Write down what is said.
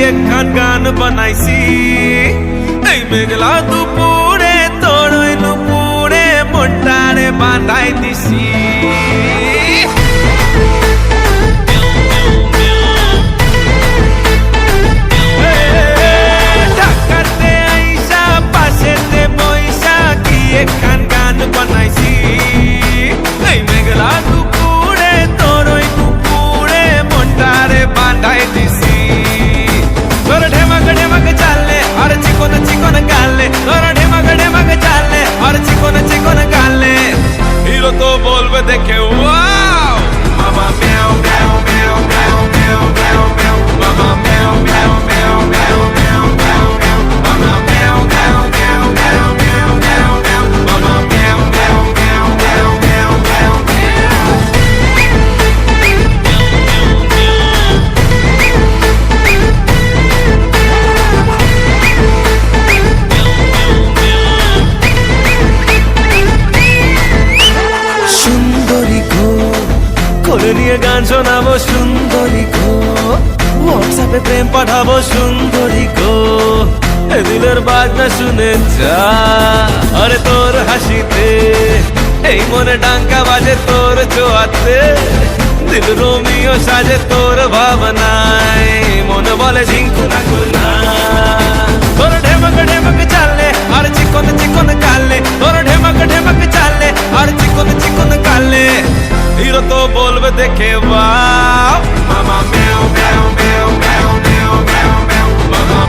একখান গান বানাইছি এই মেঘলা দুপুরে তোর ওই নুপুরে মনটারে বাঁধাই দিছি ঢাকাতে আইসা পাশেতে বইসা কি একখান গান বানাইছি এই মেঘলা দুপুরে তোর ওই নুপুরে মনটারে বাঁধাই দিছি তোর ঢেমাক ঢেমাক চালে আর চিকন চিকন গালে তোর ঢেমাক ঢেমাক চালে আর চিকন চিকন গালে হিরো তো বলবে দেখে ওয়াও মামা মেও মেও মেও মেও মেও মেও মেও মামা মেও মেও মেও মেও মেও মেও মেও মামা মেও মেও মেও মেও মেও মেও মেও মামা মেও মেও মেও মেও মেও মেও সুন্দরী গো কোলে নিয়ে গান শোনাবো সুন্দরী গো হোয়াটসঅ্যাপে প্রেম পাঠাবো সুন্দরী গো এ দিলের বাজনা শুনে যা আরে তোর হাসিতে এই মনে ডাঙ্কা বাজে তোর জোয়াতে দিল রোমিও সাজে তোর ভাবনায় মন বলে ঝিঙ্কু না গুনা তোর ঢেমক ঢেমক চালে আর চিকন চিকন কালে তোর ঢেমক ঢেমক চালে আর চিকন চিকন কালে হিরো তো বলবে দেখে বাও মামা মেও মেও মেও মেও মেও মেও মেও মামা